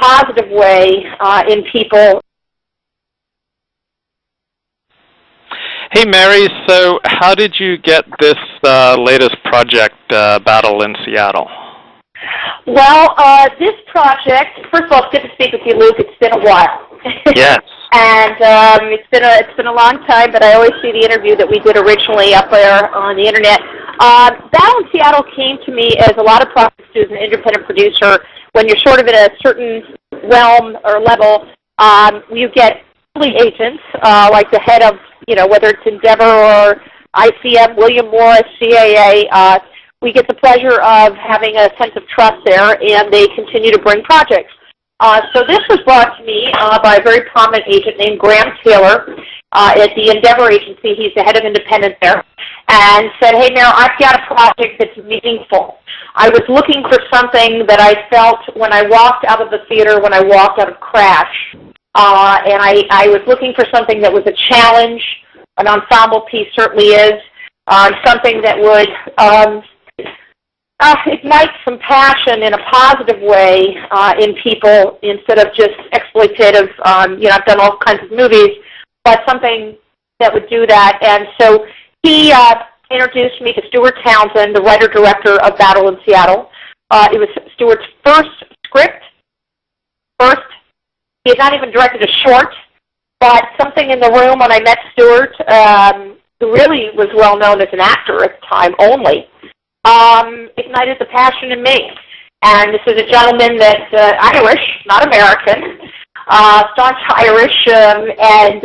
positive way in people. Hey, Mary, so how did you get this latest project, Battle in Seattle? Well, this project, first of all, it's good to speak with you, Luke. It's been a while. Yes. And it's been a long time, but I always see the interview that we did originally up there on the internet. Battle in Seattle came to me as a lot of projects do as an independent producer. When you're sort of in a certain realm or level, you get agents like the head of, whether it's Endeavor or ICM, William Morris, CAA. We get the pleasure of having a sense of trust there, and they continue to bring projects. So this was brought to me by a very prominent agent named Graham Taylor at the Endeavor Agency. He's the head of independent there, and said, hey, Mary, I've got a project that's meaningful. I was looking for something that I felt when I walked out of the theater, when I walked out of Crash, and I was looking for something that was a challenge. An ensemble piece certainly is, something that would ignite some passion in a positive way in people instead of just exploitative. I've done all kinds of movies, but something that would do that. And so he introduced me to Stuart Townsend, the writer-director of Battle in Seattle. It was Stuart's first script. He had not even directed a short, but something in the room when I met Stuart, who really was well known as an actor at the time only, ignited the passion in me. And this is a gentleman that's Irish, not American, staunch Irish, and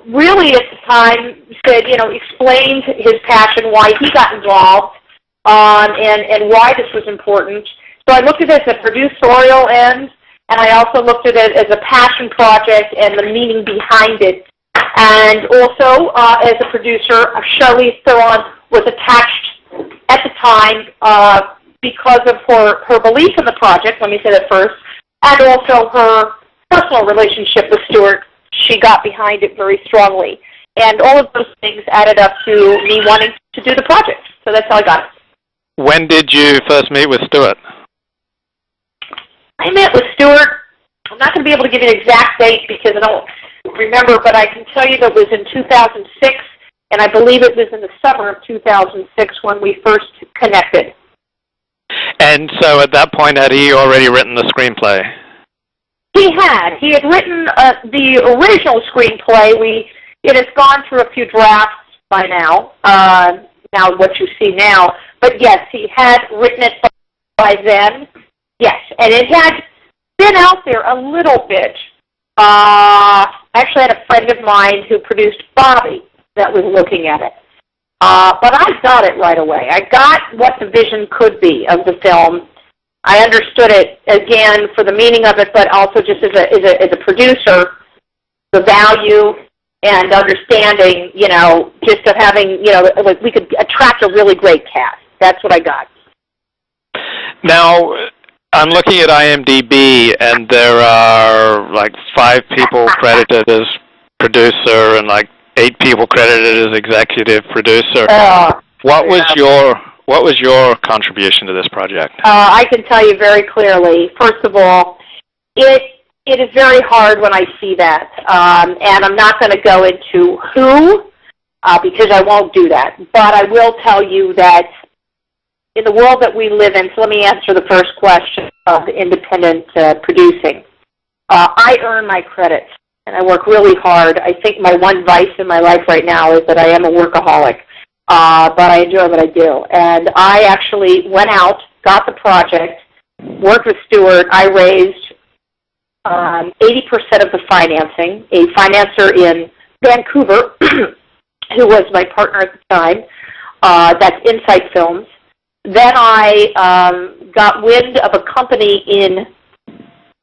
really at the time said, explained his passion, why he got involved, and why this was important. So I looked at it as a producerial end, and I also looked at it as a passion project and the meaning behind it. And also, as a producer, Charlize Theron was attached at the time because of her belief in the project, let me say that first, and also her personal relationship with Stuart. She got behind it very strongly. And all of those things added up to me wanting to do the project. So that's how I got it. When did you first meet with Stuart? I met with Stuart. I'm not going to be able to give you an exact date because I don't remember, but I can tell you that it was in 2006, and I believe it was in the summer of 2006 when we first connected. And so at that point, had he already written the screenplay? He had. He had written the original screenplay. It has gone through a few drafts by now, now what you see now. But yes, he had written it by then. Yes, and it had been out there a little bit. I actually had a friend of mine who produced Bobby that was looking at it. But I got it right away. I got what the vision could be of the film. I understood it, again, for the meaning of it, but also just as a producer, the value and understanding, just of having, like we could attract a really great cast. That's what I got. Now, I'm looking at IMDb, and there are like 5 people credited as producer and like 8 people credited as executive producer. What was your contribution to this project? I can tell you very clearly. First of all, it is very hard when I see that, and I'm not going to go into who because I won't do that. But I will tell you that in the world that we live in, so let me answer the first question of independent producing. I earn my credits, and I work really hard. I think my one vice in my life right now is that I am a workaholic, but I enjoy what I do. And I actually went out, got the project, worked with Stuart. I raised 80% of the financing, a financer in Vancouver, who was my partner at the time. That's Insight Films. Then I got wind of a company in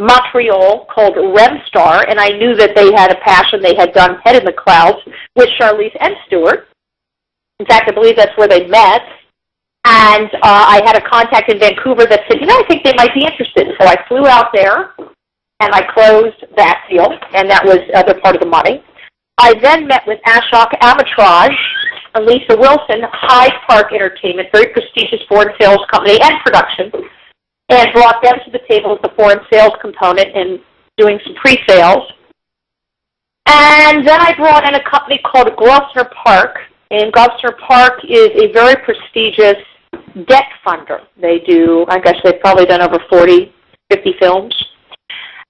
Montreal called Remstar, and I knew that they had a passion. They had done Head in the Clouds with Charlize and Stuart. In fact, I believe that's where they met. And I had a contact in Vancouver that said, I think they might be interested. So I flew out there, and I closed that deal, and that was the other part of the money. I then met with Ashok Amatraj and Lisa Wilson, Hyde Park Entertainment, very prestigious foreign sales company and production. and brought them to the table as the foreign sales component and doing some pre-sales. And then I brought in a company called Gloucester Park, and Gloucester Park is a very prestigious debt funder. They do, I guess they've probably done over 40, 50 films.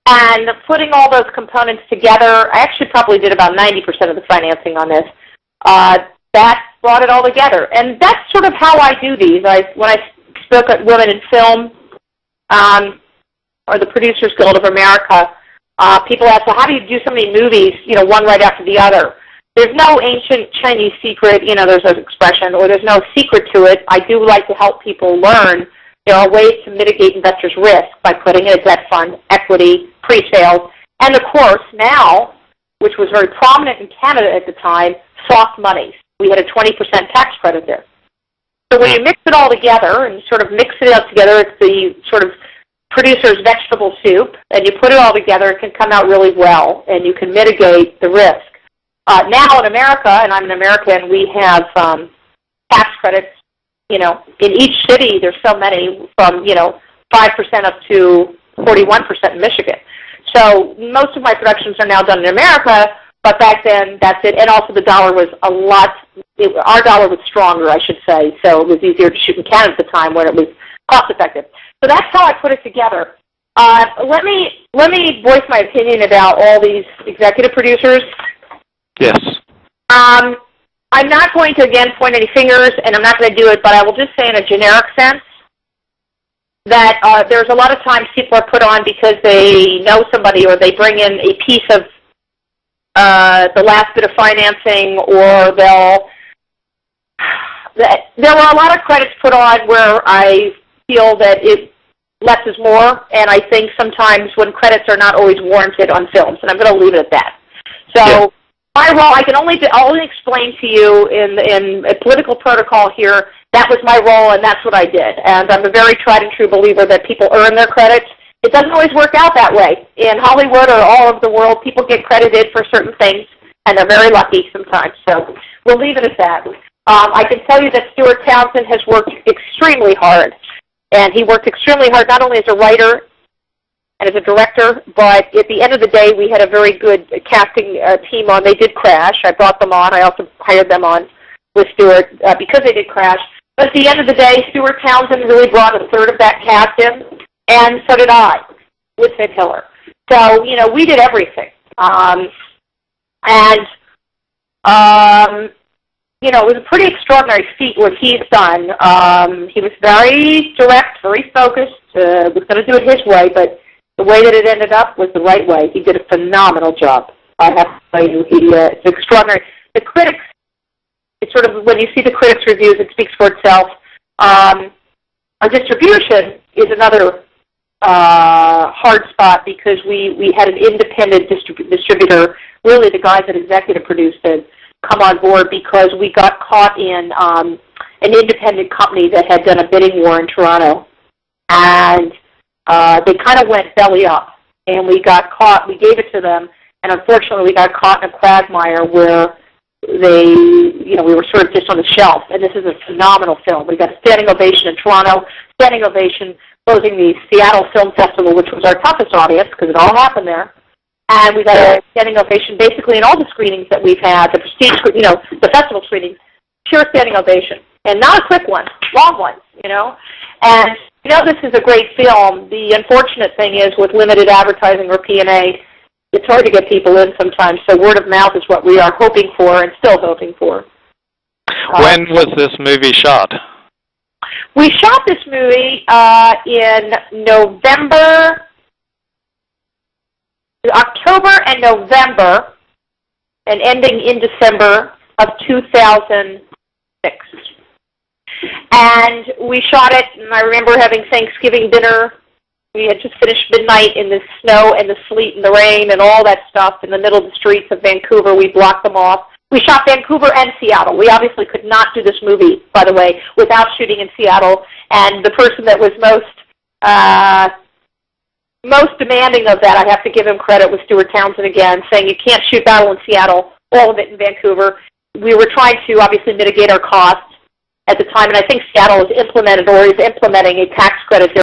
And putting all those components together, I actually probably did about 90% of the financing on this. That brought it all together. And that's sort of how I do these. When I spoke at Women in Film, or the Producers Guild of America, people ask, well, how do you do so many movies, one right after the other? There's no ancient Chinese secret, there's an expression, or there's no secret to it. I do like to help people learn there are ways to mitigate investors' risk by putting in a debt fund, equity, pre-sales, and of course now, which was very prominent in Canada at the time, soft monies. We had a 20% tax credit there. So when you mix it all together and sort of mix it up together, it's the sort of producer's vegetable soup, and you put it all together, it can come out really well, and you can mitigate the risk. Now in America, and I'm an American, we have tax credits. In each city, there's so many from 5% up to 41% in Michigan. So most of my productions are now done in America, but back then, that's it. And also the dollar was our dollar was stronger, I should say, so it was easier to shoot in Canada at the time when it was cost-effective. So that's how I put it together. Let me voice my opinion about all these executive producers. Yes. I'm not going to, again, point any fingers, and I'm not going to do it, but I will just say in a generic sense that there's a lot of times people are put on because they know somebody or they bring in a piece of the last bit of financing, or there were a lot of credits put on where I feel that less is more, and I think sometimes when credits are not always warranted on films, and I'm going to leave it at that. So. Yeah. My role, I'll only explain to you in a political protocol here, that was my role and that's what I did. And I'm a very tried and true believer that people earn their credits. It doesn't always work out that way. In Hollywood or all over the world, people get credited for certain things, and they're very lucky sometimes. So we'll leave it at that. I can tell you that Stuart Townsend has worked extremely hard. And he worked extremely hard not only as a writer and as a director, but at the end of the day, we had a very good casting team on. They did Crash. I brought them on. I also hired them on with Stuart because they did Crash. But at the end of the day, Stuart Townsend really brought a third of that cast in, and so did I with Sid Hiller. So, we did everything. It was a pretty extraordinary feat what he's done. He was very direct, very focused, was going to do it his way, but the way that it ended up was the right way. He did a phenomenal job. I have to tell you, it's extraordinary. The critics, it's sort of, when you see the critics' reviews, it speaks for itself. Our distribution is another hard spot because we had an independent distributor, really the guys that executive produced it, come on board because we got caught in an independent company that had done a bidding war in Toronto. And they kind of went belly up, and we got caught. We gave it to them, and unfortunately, we got caught in a quagmire where we were sort of just on the shelf. And this is a phenomenal film. We got a standing ovation in Toronto, standing ovation closing the Seattle Film Festival, which was our toughest audience because it all happened there. And we got a standing ovation basically in all the screenings that we've had, the prestige, the festival screenings, pure standing ovation, and not a quick one, long ones, And this is a great film. The unfortunate thing is with limited advertising or P&A, it's hard to get people in sometimes. So word of mouth is what we are hoping for and still hoping for. When was this movie shot? We shot this movie in October and November, and ending in December of 2006. And we shot it, and I remember having Thanksgiving dinner. We had just finished midnight in the snow and the sleet and the rain and all that stuff in the middle of the streets of Vancouver. We blocked them off. We shot Vancouver and Seattle. We obviously could not do this movie, by the way, without shooting in Seattle. And the person that was most demanding of that, I have to give him credit, was Stuart Townsend again, saying you can't shoot Battle in Seattle, all of it in Vancouver. We were trying to obviously mitigate our costs at the time, and I think Seattle has implemented or is implementing a tax credit there